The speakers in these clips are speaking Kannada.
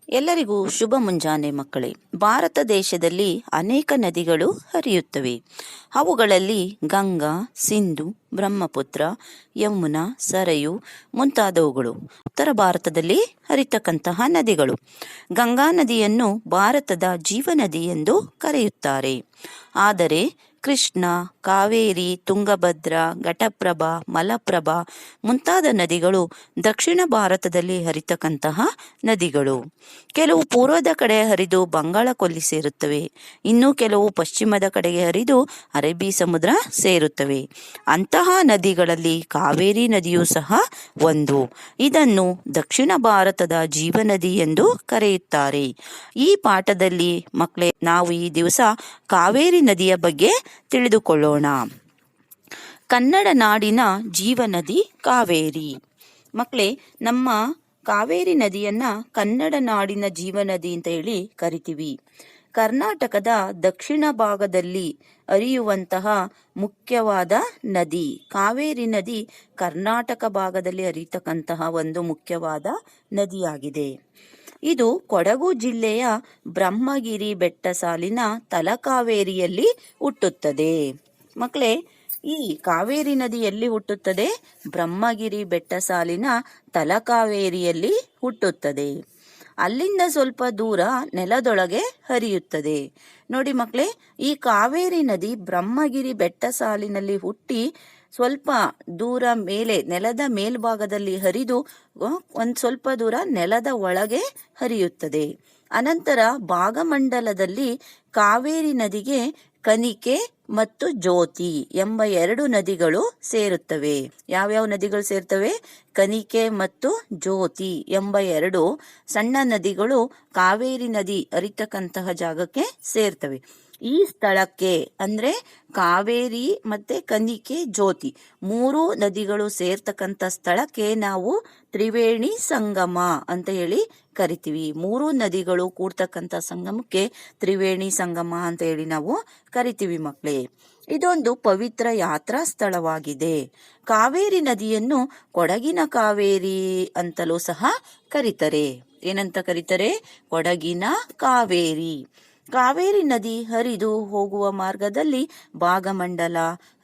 ಎಲ್ಲರಿಗೂ ಶುಭ ಮುಂಜಾನೆ ಮಕ್ಕಳೇ. ಭಾರತ ದೇಶದಲ್ಲಿ ಅನೇಕ ನದಿಗಳು ಹರಿಯುತ್ತವೆ. ಅವುಗಳಲ್ಲಿ ಗಂಗಾ, ಸಿಂಧು, ಬ್ರಹ್ಮಪುತ್ರ, ಯಮುನಾ, ಸರಯು ಮುಂತಾದವುಗಳು ಉತ್ತರ ಭಾರತದಲ್ಲಿ ಹರಿತಕ್ಕಂತಹ ನದಿಗಳು. ಗಂಗಾ ನದಿಯನ್ನು ಭಾರತದ ಜೀವನದಿ ಎಂದು ಕರೆಯುತ್ತಾರೆ. ಆದರೆ ಕೃಷ್ಣ, ಕಾವೇರಿ, ತುಂಗಭದ್ರಾ, ಘಟಪ್ರಭಾ, ಮಲಪ್ರಭಾ ಮುಂತಾದ ನದಿಗಳು ದಕ್ಷಿಣ ಭಾರತದಲ್ಲಿ ಹರಿತಕ್ಕಂತಹ ನದಿಗಳು. ಕೆಲವು ಪೂರ್ವದ ಕಡೆ ಹರಿದು ಬಂಗಾಳ ಕೊಲ್ಲಿ ಸೇರುತ್ತವೆ. ಇನ್ನು ಕೆಲವು ಪಶ್ಚಿಮದ ಕಡೆಗೆ ಹರಿದು ಅರೇಬಿ ಸಮುದ್ರ ಸೇರುತ್ತವೆ. ಅಂತಹ ನದಿಗಳಲ್ಲಿ ಕಾವೇರಿ ನದಿಯೂ ಸಹ ಒಂದು. ಇದನ್ನು ದಕ್ಷಿಣ ಭಾರತದ ಜೀವನದಿ ಎಂದು ಕರೆಯುತ್ತಾರೆ. ಈ ಪಾಠದಲ್ಲಿ ಮಕ್ಕಳೇ, ನಾವು ಈ ದಿವಸ ಕಾವೇರಿ ನದಿಯ ಬಗ್ಗೆ ತಿಳಿದುಕೊಳ್ಳೋಣ. ಕನ್ನಡ ನಾಡಿನ ಜೀವನದಿ ಕಾವೇರಿ. ಮಕ್ಕಳೇ, ನಮ್ಮ ಕಾವೇರಿ ನದಿಯನ್ನ ಕನ್ನಡ ನಾಡಿನ ಜೀವನದಿ ಅಂತ ಹೇಳಿ ಕರಿತೀವಿ. ಕರ್ನಾಟಕದ ದಕ್ಷಿಣ ಭಾಗದಲ್ಲಿ ಹರಿಯುವಂತಹ ಮುಖ್ಯವಾದ ನದಿ ಕಾವೇರಿ ನದಿ. ಕರ್ನಾಟಕ ಭಾಗದಲ್ಲಿ ಹರಿಯತಕ್ಕಂತಹ ಒಂದು ಮುಖ್ಯವಾದ ನದಿಯಾಗಿದೆ. ಇದು ಕೊಡಗು ಜಿಲ್ಲೆಯ ಬ್ರಹ್ಮಗಿರಿ ಬೆಟ್ಟ ಸಾಲಿನ ತಲಕಾವೇರಿಯಲ್ಲಿ ಹುಟ್ಟುತ್ತದೆ. ಮಕ್ಕಳೇ, ಈ ಕಾವೇರಿ ನದಿ ಎಲ್ಲಿ ಹುಟ್ಟುತ್ತದೆ? ಬ್ರಹ್ಮಗಿರಿ ಬೆಟ್ಟ ಸಾಲಿನ ತಲಕಾವೇರಿಯಲ್ಲಿ ಹುಟ್ಟುತ್ತದೆ. ಅಲ್ಲಿಂದ ಸ್ವಲ್ಪ ದೂರ ನೆಲದೊಳಗೆ ಹರಿಯುತ್ತದೆ. ನೋಡಿ ಮಕ್ಕಳೇ, ಈ ಕಾವೇರಿ ನದಿ ಬ್ರಹ್ಮಗಿರಿ ಬೆಟ್ಟ ಸಾಲಿನಲ್ಲಿ ಹುಟ್ಟಿ ಸ್ವಲ್ಪ ದೂರ ಮೇಲೆ ನೆಲದ ಮೇಲ್ಭಾಗದಲ್ಲಿ ಹರಿದು ಒಂದು ಸ್ವಲ್ಪ ದೂರ ನೆಲದ ಒಳಗೆ ಹರಿಯುತ್ತದೆ. ಅನಂತರ ಭಾಗಮಂಡಲದಲ್ಲಿ ಕಾವೇರಿ ನದಿಗೆ ಕನಿಕೆ ಮತ್ತು ಜ್ಯೋತಿ ಎಂಬ ಎರಡು ನದಿಗಳು ಸೇರುತ್ತವೆ. ಯಾವ್ಯಾವ ನದಿಗಳು ಸೇರ್ತವೆ? ಕನಿಕೆ ಮತ್ತು ಜ್ಯೋತಿ ಎಂಬ ಎರಡು ಸಣ್ಣ ನದಿಗಳು ಕಾವೇರಿ ನದಿ ಹರಿತಕ್ಕಂತಹ ಜಾಗಕ್ಕೆ ಸೇರ್ತವೆ. ಈ ಸ್ಥಳಕ್ಕೆ ಅಂದ್ರೆ ಕಾವೇರಿ ಮತ್ತೆ ಕನಿಕೆ, ಜ್ಯೋತಿ ಮೂರು ನದಿಗಳು ಸೇರ್ತಕ್ಕಂಥ ಸ್ಥಳಕ್ಕೆ ನಾವು ತ್ರಿವೇಣಿ ಸಂಗಮ ಅಂತ ಹೇಳಿ ಕರಿತೀವಿ. ಮೂರು ನದಿಗಳು ಕೂಡ್ತಕ್ಕಂಥ ಸಂಗಮಕ್ಕೆ ತ್ರಿವೇಣಿ ಸಂಗಮ ಅಂತ ಹೇಳಿ ನಾವು ಕರಿತೀವಿ ಮಕ್ಕಳೇ. ಇದೊಂದು ಪವಿತ್ರ ಯಾತ್ರಾ ಸ್ಥಳವಾಗಿದೆ. ಕಾವೇರಿ ನದಿಯನ್ನು ಕೊಡಗಿನ ಕಾವೇರಿ ಅಂತಲೂ ಸಹ ಕರೀತಾರೆ. ಏನಂತ ಕರೀತಾರೆ? ಕೊಡಗಿನ ಕಾವೇರಿ. ಕಾವೇರಿ ನದಿ ಹರಿದು ಹೋಗುವ ಮಾರ್ಗದಲ್ಲಿ ಭಾಗಮಂಡಲ,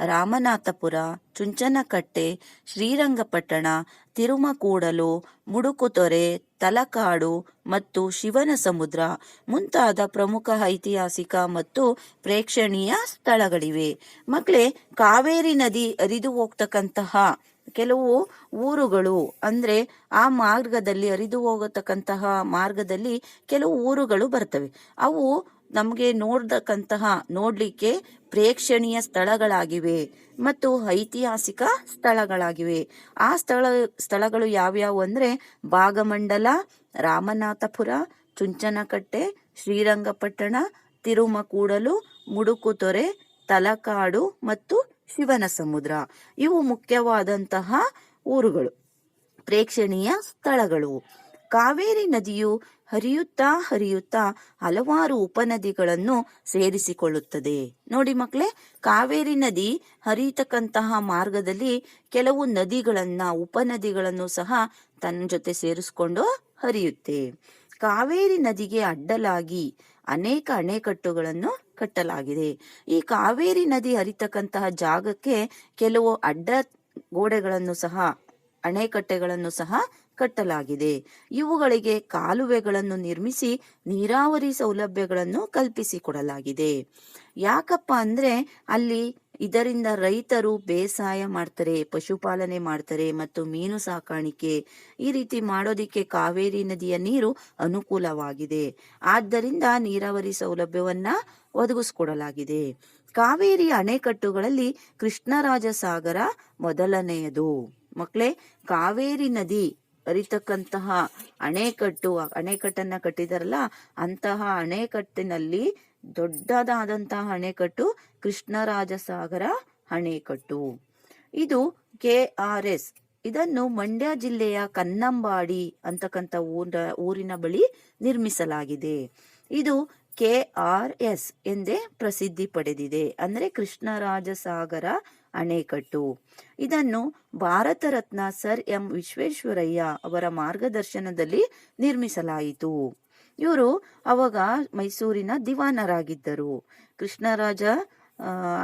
ರಾಮನಾಥಪುರ, ಚುಂಚನಕಟ್ಟೆ, ಶ್ರೀರಂಗಪಟ್ಟಣ, ತಿರುಮಕೂಡಲು, ಮುಡುಕುತೊರೆ, ತಲಕಾಡು ಮತ್ತು ಶಿವನ ಸಮುದ್ರ ಮುಂತಾದ ಪ್ರಮುಖ ಐತಿಹಾಸಿಕ ಮತ್ತು ಪ್ರೇಕ್ಷಣೀಯ ಸ್ಥಳಗಳಿವೆ. ಮಕ್ಕಳೇ, ಕಾವೇರಿ ನದಿ ಹರಿದು ಹೋಗ್ತಕ್ಕಂತಹ ಕೆಲವು ಊರುಗಳು ಅಂದ್ರೆ ಆ ಮಾರ್ಗದಲ್ಲಿ ಹರಿದು ಹೋಗತಕ್ಕಂತಹ ಮಾರ್ಗದಲ್ಲಿ ಕೆಲವು ಊರುಗಳು ಬರ್ತವೆ. ಅವು ನಮಗೆ ನೋಡ್ಲಿಕ್ಕೆ ಪ್ರೇಕ್ಷಣೀಯ ಸ್ಥಳಗಳಾಗಿವೆ ಮತ್ತು ಐತಿಹಾಸಿಕ ಸ್ಥಳಗಳಾಗಿವೆ. ಆ ಸ್ಥಳಗಳು ಯಾವ್ಯಾವು ಅಂದ್ರೆ ಭಾಗಮಂಡಲ, ರಾಮನಾಥಪುರ, ಚುಂಚನಕಟ್ಟೆ, ಶ್ರೀರಂಗಪಟ್ಟಣ, ತಿರುಮಕೂಡಲು, ಮುಡುಕುತೊರೆ, ತಲಕಾಡು ಮತ್ತು ಶಿವನ ಸಮುದ್ರ. ಇವು ಮುಖ್ಯವಾದಂತಹ ಊರುಗಳು, ಪ್ರೇಕ್ಷಣೀಯ ಸ್ಥಳಗಳು. ಕಾವೇರಿ ನದಿಯು ಹರಿಯುತ್ತಾ ಹಲವಾರು ಉಪನದಿಗಳನ್ನು ಸೇರಿಸಿಕೊಳ್ಳುತ್ತದೆ. ನೋಡಿ ಮಕ್ಕಳೇ, ಕಾವೇರಿ ನದಿ ಹರಿಯತಕ್ಕಂತಹ ಮಾರ್ಗದಲ್ಲಿ ಕೆಲವು ಉಪನದಿಗಳನ್ನು ಸಹ ತನ್ನ ಜೊತೆ ಸೇರಿಸಿಕೊಂಡು ಹರಿಯುತ್ತೆ. ಕಾವೇರಿ ನದಿಗೆ ಅಡ್ಡಲಾಗಿ ಅನೇಕ ಅಣೆಕಟ್ಟುಗಳನ್ನು ಕಟ್ಟಲಾಗಿದೆ. ಈ ಕಾವೇರಿ ನದಿ ಹರಿತಕ್ಕಂತಹ ಜಾಗಕ್ಕೆ ಕೆಲವು ಅಡ್ಡ ಗೋಡೆಗಳನ್ನು ಸಹ, ಅಣೆಕಟ್ಟೆಗಳನ್ನು ಸಹ ಕಟ್ಟಲಾಗಿದೆ. ಇವುಗಳಿಗೆ ಕಾಲುವೆಗಳನ್ನು ನಿರ್ಮಿಸಿ ನೀರಾವರಿ ಸೌಲಭ್ಯಗಳನ್ನು ಕಲ್ಪಿಸಿಕೊಡಲಾಗಿದೆ. ಯಾಕಪ್ಪ ಅಂದ್ರೆ ಇದರಿಂದ ರೈತರು ಬೇಸಾಯ ಮಾಡ್ತಾರೆ, ಪಶುಪಾಲನೆ ಮಾಡ್ತಾರೆ ಮತ್ತು ಮೀನು ಸಾಕಾಣಿಕೆ ಈ ರೀತಿ ಮಾಡೋದಿಕ್ಕೆ ಕಾವೇರಿ ನದಿಯ ನೀರು ಅನುಕೂಲವಾಗಿದೆ. ಆದ್ದರಿಂದ ನೀರಾವರಿ ಸೌಲಭ್ಯವನ್ನ ಒದಗಿಸಿಕೊಡಲಾಗಿದೆ. ಕಾವೇರಿ ಅಣೆಕಟ್ಟುಗಳಲ್ಲಿ ಕೃಷ್ಣರಾಜಸಾಗರ ಮೊದಲನೆಯದು. ಮಕ್ಕಳೇ, ಕಾವೇರಿ ನದಿ ಹರಿತಕ್ಕಂತಹ ಅಣೆಕಟ್ಟನ್ನ ಕಟ್ಟಿದಾರಲ್ಲ, ಅಂತಹ ಅಣೆಕಟ್ಟಿನಲ್ಲಿ ದೊಡ್ಡದಾದಂತಹ ಅಣೆಕಟ್ಟು ಕೃಷ್ಣರಾಜಸಾಗರ ಅಣೆಕಟ್ಟು. ಇದು KRS. ಇದನ್ನು ಮಂಡ್ಯ ಜಿಲ್ಲೆಯ ಕನ್ನಂಬಾಡಿ ಅಂತಕ್ಕಂಥ ಊರಿನ ಬಳಿ ನಿರ್ಮಿಸಲಾಗಿದೆ. ಇದು KRS ಎಂದೇ ಪ್ರಸಿದ್ಧಿ ಪಡೆದಿದೆ, ಅಂದ್ರೆ ಕೃಷ್ಣರಾಜಸಾಗರ ಅಣೆಕಟ್ಟು. ಇದನ್ನು ಭಾರತ ರತ್ನ ಸರ್ ಎಂ ವಿಶ್ವೇಶ್ವರಯ್ಯ ಅವರ ಮಾರ್ಗದರ್ಶನದಲ್ಲಿ ನಿರ್ಮಿಸಲಾಯಿತು. ಇವರು ಅವಾಗ ಮೈಸೂರಿನ ದಿವಾನರಾಗಿದ್ದರು. ಕೃಷ್ಣರಾಜ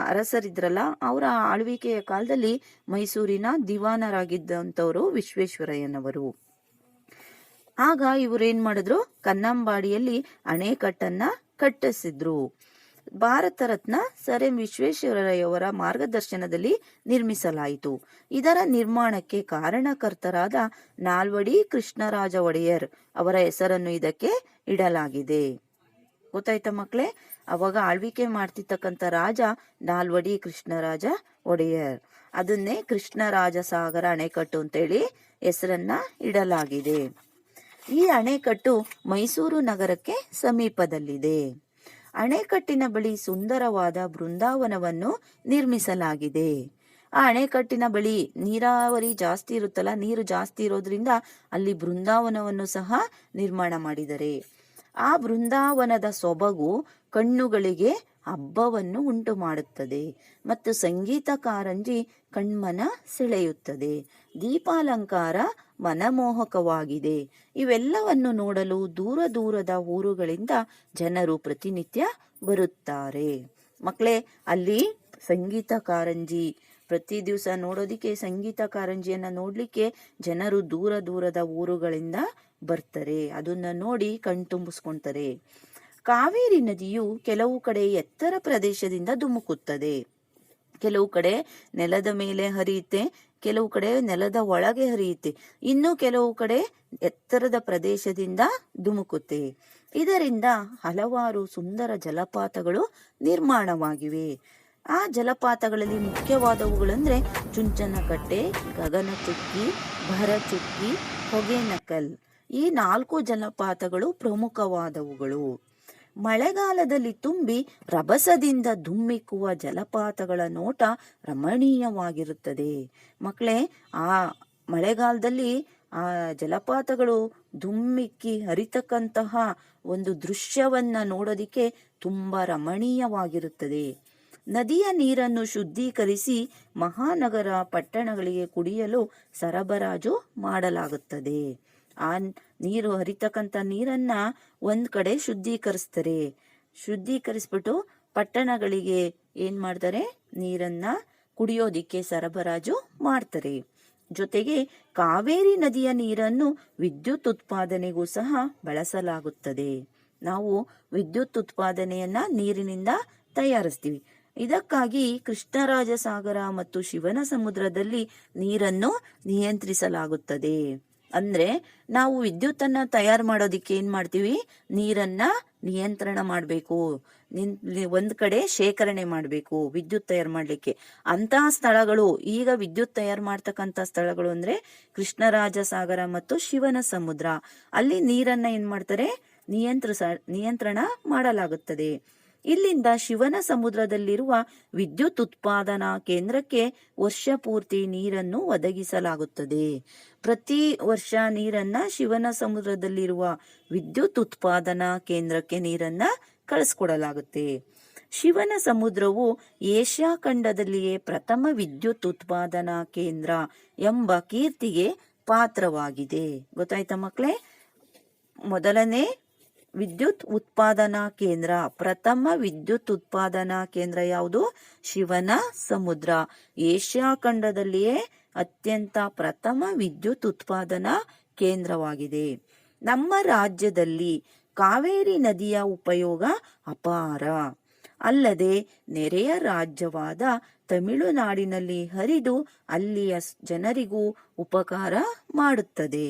ಅರಸರಿದ್ರಲ್ಲ, ಅವರ ಆಳ್ವಿಕೆಯ ಕಾಲದಲ್ಲಿ ಮೈಸೂರಿನ ದಿವಾನರಾಗಿದ್ದಂಥವರು ವಿಶ್ವೇಶ್ವರಯ್ಯನವರು. ಆಗ ಇವರು ಏನ್ ಮಾಡಿದ್ರು, ಕನ್ನಂಬಾಡಿಯಲ್ಲಿ ಅಣೆಕಟ್ಟನ್ನ ಕಟ್ಟಿಸಿದ್ರು. ಭಾರತ ರತ್ನ ಸರ್ ಎಂ ವಿಶ್ವೇಶ್ವರಯ್ಯವರ ಮಾರ್ಗದರ್ಶನದಲ್ಲಿ ನಿರ್ಮಿಸಲಾಯಿತು. ಇದರ ನಿರ್ಮಾಣಕ್ಕೆ ಕಾರಣಕರ್ತರಾದ ನಾಲ್ವಡಿ ಕೃಷ್ಣರಾಜ ಒಡೆಯರ್ ಅವರ ಹೆಸರನ್ನು ಇದಕ್ಕೆ ಇಡಲಾಗಿದೆ. ಗೊತ್ತಾಯ್ತಾ ಮಕ್ಕಳೇ? ಅವಾಗ ಆಳ್ವಿಕೆ ಮಾಡ್ತಿರ್ತಕ್ಕಂಥ ರಾಜ ನಾಲ್ವಡಿ ಕೃಷ್ಣರಾಜ ಒಡೆಯರ್. ಅದನ್ನೇ ಕೃಷ್ಣರಾಜ ಸಾಗರ ಅಣೆಕಟ್ಟು ಅಂತೇಳಿ ಹೆಸರನ್ನ ಇಡಲಾಗಿದೆ. ಈ ಅಣೆಕಟ್ಟು ಮೈಸೂರು ನಗರಕ್ಕೆ ಸಮೀಪದಲ್ಲಿದೆ. ಅಣೆಕಟ್ಟಿನ ಬಳಿ ಸುಂದರವಾದ ಬೃಂದಾವನವನ್ನು ನಿರ್ಮಿಸಲಾಗಿದೆ. ಆ ಅಣೆಕಟ್ಟಿನ ಬಳಿ ನೀರಾವರಿ ಜಾಸ್ತಿ ಇರುತ್ತಲ್ಲ, ನೀರು ಜಾಸ್ತಿ ಇರೋದ್ರಿಂದ ಅಲ್ಲಿ ಬೃಂದಾವನವನ್ನು ಸಹ ನಿರ್ಮಾಣ ಮಾಡಿದ್ದಾರೆ. ಆ ಬೃಂದಾವನದ ಸೊಬಗು ಕಣ್ಣುಗಳಿಗೆ ಹಬ್ಬವನ್ನು ಉಂಟು ಮಾಡುತ್ತದೆ ಮತ್ತು ಸಂಗೀತ ಕಾರಂಜಿ ಕಣ್ಮನ ಸೆಳೆಯುತ್ತದೆ. ದೀಪಾಲಂಕಾರ ಮನಮೋಹಕವಾಗಿದೆ. ಇವೆಲ್ಲವನ್ನು ನೋಡಲು ದೂರ ದೂರದ ಊರುಗಳಿಂದ ಜನರು ಪ್ರತಿನಿತ್ಯ ಬರುತ್ತಾರೆ. ಮಕ್ಕಳೇ, ಅಲ್ಲಿ ಸಂಗೀತ ಕಾರಂಜಿ ಪ್ರತಿ ದಿವಸ ನೋಡೋದಿಕ್ಕೆ, ಸಂಗೀತ ಕಾರಂಜಿಯನ್ನ ನೋಡ್ಲಿಕ್ಕೆ ಜನರು ದೂರ ದೂರದ ಊರುಗಳಿಂದ ಬರ್ತಾರೆ. ಅದನ್ನ ನೋಡಿ ಕಣ್ತುಂಬಿಸ್ಕೊಂತಾರೆ. ಕಾವೇರಿ ನದಿಯು ಕೆಲವು ಕಡೆ ಎತ್ತರ ಪ್ರದೇಶದಿಂದ ಧುಮುಕುತ್ತದೆ. ಕೆಲವು ಕಡೆ ನೆಲದ ಮೇಲೆ ಹರಿಯುತ್ತೆ, ಕೆಲವು ಕಡೆ ನೆಲದ ಒಳಗೆ ಹರಿಯುತ್ತೆ, ಇನ್ನು ಕೆಲವು ಕಡೆ ಎತ್ತರದ ಪ್ರದೇಶದಿಂದ ಧುಮುಕುತ್ತೆ. ಇದರಿಂದ ಹಲವಾರು ಸುಂದರ ಜಲಪಾತಗಳು ನಿರ್ಮಾಣವಾಗಿವೆ. ಆ ಜಲಪಾತಗಳಲ್ಲಿ ಮುಖ್ಯವಾದವುಗಳಂದ್ರೆ ಚುಂಚನಕಟ್ಟೆ, ಗಗನಚುಕ್ಕಿ, ಭರಚುಕ್ಕಿ, ಹೊಗೆನಕಲ್. ಈ 4 ಜಲಪಾತಗಳು ಪ್ರಮುಖವಾದವುಗಳು. ಮಳೆಗಾಲದಲ್ಲಿ ತುಂಬಿ ರಭಸದಿಂದ ಧುಮ್ಮಿಕ್ಕುವ ಜಲಪಾತಗಳ ನೋಟ ರಮಣೀಯವಾಗಿರುತ್ತದೆ. ಮಕ್ಕಳೇ, ಆ ಮಳೆಗಾಲದಲ್ಲಿ ಆ ಜಲಪಾತಗಳು ಧುಮ್ಮಿಕ್ಕಿ ಹರಿತಕ್ಕಂತಹ ಒಂದು ದೃಶ್ಯವನ್ನ ನೋಡೋದಿಕ್ಕೆ ತುಂಬಾ ರಮಣೀಯವಾಗಿರುತ್ತದೆ. ನದಿಯ ನೀರನ್ನು ಶುದ್ಧೀಕರಿಸಿ ಮಹಾನಗರ ಪಟ್ಟಣಗಳಿಗೆ ಕುಡಿಯಲು ಸರಬರಾಜು ಮಾಡಲಾಗುತ್ತದೆ. ಆ ನೀರು ಹರಿತಕ್ಕಂಥ ನೀರನ್ನ ಒಂದ್ ಕಡೆ ಶುದ್ಧೀಕರಿಸ್ತಾರೆ. ಶುದ್ಧೀಕರಿಸ್ಬಿಟ್ಟು ಪಟ್ಟಣಗಳಿಗೆ ಏನ್ ಮಾಡ್ತಾರೆ, ನೀರನ್ನ ಕುಡಿಯೋದಿಕ್ಕೆ ಸರಬರಾಜು ಮಾಡ್ತಾರೆ. ಜೊತೆಗೆ ಕಾವೇರಿ ನದಿಯ ನೀರನ್ನು ವಿದ್ಯುತ್ ಉತ್ಪಾದನೆಗೂ ಸಹ ಬಳಸಲಾಗುತ್ತದೆ. ನಾವು ವಿದ್ಯುತ್ ಉತ್ಪಾದನೆಯನ್ನ ನೀರಿನಿಂದ ತಯಾರಿಸ್ತೀವಿ. ಇದಕ್ಕಾಗಿ ಕೃಷ್ಣರಾಜ ಸಾಗರ ಮತ್ತು ಶಿವನ ಸಮುದ್ರದಲ್ಲಿ ನೀರನ್ನು ನಿಯಂತ್ರಿಸಲಾಗುತ್ತದೆ. ಅಂದ್ರೆ ನಾವು ವಿದ್ಯುತ್ತನ್ನ ತಯಾರು ಮಾಡೋದಿಕ್ಕೆ ಏನ್ ಮಾಡ್ತೀವಿ, ನೀರನ್ನ ನಿಯಂತ್ರಣ ಮಾಡಬೇಕು, ಒಂದ್ ಕಡೆ ಶೇಖರಣೆ ಮಾಡಬೇಕು ವಿದ್ಯುತ್ ತಯಾರು ಮಾಡ್ಲಿಕ್ಕೆ. ಅಂತಹ ಸ್ಥಳಗಳು, ಈಗ ವಿದ್ಯುತ್ ತಯಾರು ಮಾಡ್ತಕ್ಕಂತ ಸ್ಥಳಗಳು ಅಂದ್ರೆ ಕೃಷ್ಣರಾಜ ಸಾಗರ ಮತ್ತು ಶಿವನ ಸಮುದ್ರ. ಅಲ್ಲಿ ನೀರನ್ನ ಏನ್ ಮಾಡ್ತಾರೆ, ನಿಯಂತ್ರಣ ಮಾಡಲಾಗುತ್ತದೆ. ಇಲ್ಲಿಂದ ಶಿವನ ಸಮುದ್ರದಲ್ಲಿರುವ ವಿದ್ಯುತ್ ಉತ್ಪಾದನಾ ಕೇಂದ್ರಕ್ಕೆ ವರ್ಷ ಪೂರ್ತಿ ನೀರನ್ನು ಒದಗಿಸಲಾಗುತ್ತದೆ. ಪ್ರತಿ ವರ್ಷ ನೀರನ್ನ ಶಿವನ ಸಮುದ್ರದಲ್ಲಿರುವ ವಿದ್ಯುತ್ ಉತ್ಪಾದನಾ ಕೇಂದ್ರಕ್ಕೆ ನೀರನ್ನ ಕಳಿಸ್ಕೊಡಲಾಗುತ್ತೆ. ಶಿವನ ಸಮುದ್ರವು ಏಷ್ಯಾ ಖಂಡದಲ್ಲಿಯೇ ಪ್ರಥಮ ವಿದ್ಯುತ್ ಉತ್ಪಾದನಾ ಕೇಂದ್ರ ಎಂಬ ಕೀರ್ತಿಗೆ ಪಾತ್ರವಾಗಿದೆ. ಗೊತ್ತಾಯ್ತಾ ಮಕ್ಕಳೇ? ಮೊದಲನೇ ವಿದ್ಯುತ್ ಉತ್ಪಾದನಾ ಕೇಂದ್ರ, ಪ್ರಥಮ ವಿದ್ಯುತ್ ಉತ್ಪಾದನಾ ಕೇಂದ್ರ ಯಾವುದು? ಶಿವನ ಸಮುದ್ರ. ಏಷ್ಯಾ ಖಂಡದಲ್ಲಿಯೇ ಅತ್ಯಂತ ಪ್ರಥಮ ವಿದ್ಯುತ್ ಉತ್ಪಾದನಾ ಕೇಂದ್ರವಾಗಿದೆ. ನಮ್ಮ ರಾಜ್ಯದಲ್ಲಿ ಕಾವೇರಿ ನದಿಯ ಉಪಯೋಗ ಅಪಾರ. ಅಲ್ಲದೆ ನೆರೆಯ ರಾಜ್ಯವಾದ ತಮಿಳುನಾಡಿನಲ್ಲಿ ಹರಿದು ಅಲ್ಲಿಯ ಜನರಿಗೂ ಉಪಕಾರ ಮಾಡುತ್ತದೆ.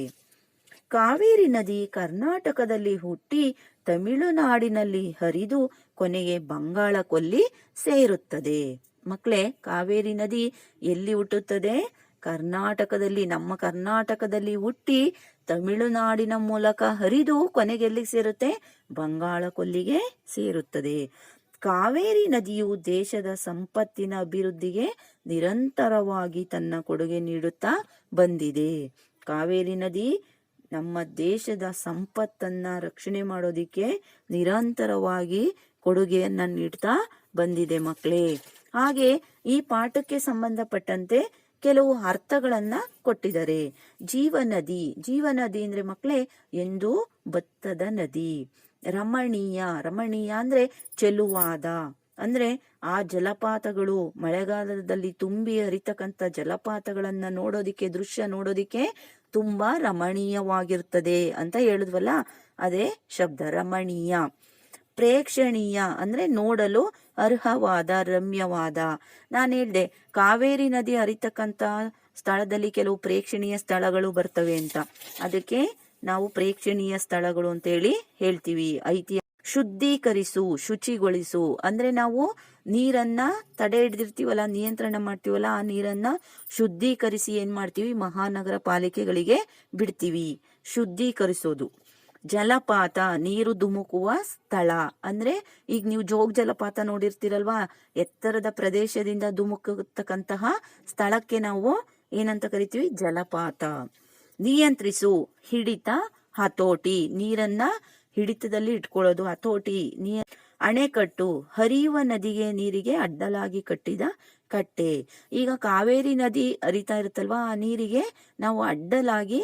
ಕಾವೇರಿ ನದಿ ಕರ್ನಾಟಕದಲ್ಲಿ ಹುಟ್ಟಿ ತಮಿಳುನಾಡಿನಲ್ಲಿ ಹರಿದು ಕೊನೆಗೆ ಬಂಗಾಳ ಕೊಲ್ಲಿ ಸೇರುತ್ತದೆ. ಮಕ್ಕಳೇ, ಕಾವೇರಿ ನದಿ ಎಲ್ಲಿ ಹುಟ್ಟುತ್ತದೆ? ಕರ್ನಾಟಕದಲ್ಲಿ, ನಮ್ಮ ಕರ್ನಾಟಕದಲ್ಲಿ ಹುಟ್ಟಿ ತಮಿಳುನಾಡಿನ ಮೂಲಕ ಹರಿದು ಕೊನೆಗೆ ಎಲ್ಲಿಗೆ ಸೇರುತ್ತೆ? ಬಂಗಾಳ ಕೊಲ್ಲಿಗೆ ಸೇರುತ್ತದೆ. ಕಾವೇರಿ ನದಿಯು ದೇಶದ ಸಂಪತ್ತಿನ ಅಭಿವೃದ್ಧಿಗೆ ನಿರಂತರವಾಗಿ ತನ್ನ ಕೊಡುಗೆ ನೀಡುತ್ತಾ ಬಂದಿದೆ. ಕಾವೇರಿ ನದಿ ನಮ್ಮ ದೇಶದ ಸಂಪತ್ತನ್ನ ರಕ್ಷಣೆ ಮಾಡೋದಿಕ್ಕೆ ನಿರಂತರವಾಗಿ ಕೊಡುಗೆಯನ್ನ ನೀಡ್ತಾ ಬಂದಿದೆ ಮಕ್ಕಳೇ. ಹಾಗೆ ಈ ಪಾಠಕ್ಕೆ ಸಂಬಂಧಪಟ್ಟಂತೆ ಕೆಲವು ಅರ್ಥಗಳನ್ನ ಕೊಟ್ಟಿದ್ದಾರೆ. ಜೀವನದಿ ಅಂದ್ರೆ ಮಕ್ಕಳೇ ಎಂದು ಭತ್ತದ ನದಿ. ರಮಣೀಯ, ರಮಣೀಯ ಅಂದ್ರೆ ಚೆಲುವಾದ, ಅಂದ್ರೆ ಆ ಜಲಪಾತಗಳು ಮಳೆಗಾಲದಲ್ಲಿ ತುಂಬಿ ಹರಿತಕ್ಕಂಥ ಜಲಪಾತಗಳನ್ನ ನೋಡೋದಿಕ್ಕೆ, ದೃಶ್ಯ ನೋಡೋದಿಕ್ಕೆ ತುಂಬಾ ರಮಣೀಯವಾಗಿರ್ತದೆ ಅಂತ ಹೇಳಿದ್ವಲ್ಲ, ಅದೇ ಶಬ್ದ ರಮಣೀಯ. ಪ್ರೇಕ್ಷಣೀಯ ಅಂದ್ರೆ ನೋಡಲು ಅರ್ಹವಾದ, ರಮ್ಯವಾದ. ನಾನು ಹೇಳ್ದೆ ಕಾವೇರಿ ನದಿ ಹರಿತಕ್ಕಂತ ಸ್ಥಳದಲ್ಲಿ ಕೆಲವು ಪ್ರೇಕ್ಷಣೀಯ ಸ್ಥಳಗಳು ಬರ್ತವೆ ಅಂತ, ಅದಕ್ಕೆ ನಾವು ಪ್ರೇಕ್ಷಣೀಯ ಸ್ಥಳಗಳು ಅಂತ ಹೇಳಿ ಹೇಳ್ತೀವಿ. ಶುದ್ಧೀಕರಿಸು, ಶುಚಿಗೊಳಿಸು ಅಂದ್ರೆ ನಾವು ನೀರನ್ನ ತಡೆ ಹಿಡಿದಿರ್ತೀವಲ್ಲ, ನಿಯಂತ್ರಣ ಮಾಡ್ತೀವಲ್ಲ, ಆ ನೀರನ್ನ ಶುದ್ಧೀಕರಿಸಿ ಏನ್ ಮಾಡ್ತೀವಿ, ಮಹಾನಗರ ಪಾಲಿಕೆಗಳಿಗೆ ಬಿಡ್ತೀವಿ. ಶುದ್ಧೀಕರಿಸೋದು. ಜಲಪಾತ, ನೀರು ಧುಮುಕುವ ಸ್ಥಳ ಅಂದ್ರೆ ಈಗ ನೀವು ಜೋಗ ಜಲಪಾತ ನೋಡಿರ್ತೀರಲ್ವಾ, ಎತ್ತರದ ಪ್ರದೇಶದಿಂದ ಧುಮುಕತಕ್ಕಂತಹ ಸ್ಥಳಕ್ಕೆ ನಾವು ಏನಂತ ಕರಿತೀವಿ, ಜಲಪಾತ. ನಿಯಂತ್ರಿಸು, ಹಿಡಿತ, ಹತೋಟಿ, ನೀರನ್ನ ಹಿಡಿತದಲ್ಲಿ ಇಟ್ಕೊಳ್ಳೋದು, ಹತೋಟಿ. ಅಣೆಕಟ್ಟು, ಹರಿಯುವ ನದಿಗೆ ನೀರಿಗೆ ಅಡ್ಡಲಾಗಿ ಕಟ್ಟಿದ ಕಟ್ಟೆ. ಈಗ ಕಾವೇರಿ ನದಿ ಹರಿತಾ ಇರುತ್ತಲ್ವಾ, ಆ ನೀರಿಗೆ ನಾವು ಅಡ್ಡಲಾಗಿ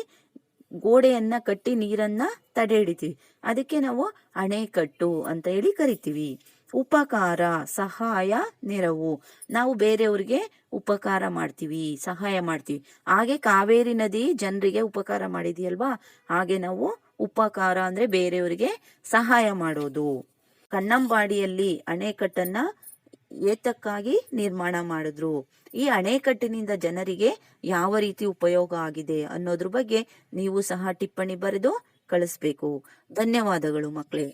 ಗೋಡೆಯನ್ನ ಕಟ್ಟಿ ನೀರನ್ನ ತಡೆ ಹಿಡಿತೀವಿ, ಅದಕ್ಕೆ ನಾವು ಅಣೆಕಟ್ಟು ಅಂತ ಹೇಳಿ ಕರಿತೀವಿ. ಉಪಕಾರ, ಸಹಾಯ, ನೆರವು. ನಾವು ಬೇರೆಯವ್ರಿಗೆ ಉಪಕಾರ ಮಾಡ್ತೀವಿ, ಸಹಾಯ ಮಾಡ್ತೀವಿ. ಹಾಗೆ ಕಾವೇರಿ ನದಿ ಜನರಿಗೆ ಉಪಕಾರ ಮಾಡಿದೆಯಲ್ವಾ, ಹಾಗೆ ನಾವು ಉಪಕಾರ ಅಂದ್ರೆ ಬೇರೆಯವರಿಗೆ ಸಹಾಯ ಮಾಡೋದು. ಕನ್ನಂಬಾಡಿಯಲ್ಲಿ ಅಣೆಕಟ್ಟನ್ನ ಏತಕ್ಕಾಗಿ ನಿರ್ಮಾಣ ಮಾಡಿದ್ರು, ಈ ಅಣೆಕಟ್ಟಿನಿಂದ ಜನರಿಗೆ ಯಾವ ರೀತಿ ಉಪಯೋಗ ಆಗಿದೆ ಅನ್ನೋದ್ರ ಬಗ್ಗೆ ನೀವು ಸಹ ಟಿಪ್ಪಣಿ ಬರೆದು ಕಳಿಸ್ಬೇಕು. ಧನ್ಯವಾದಗಳು ಮಕ್ಕಳೇ.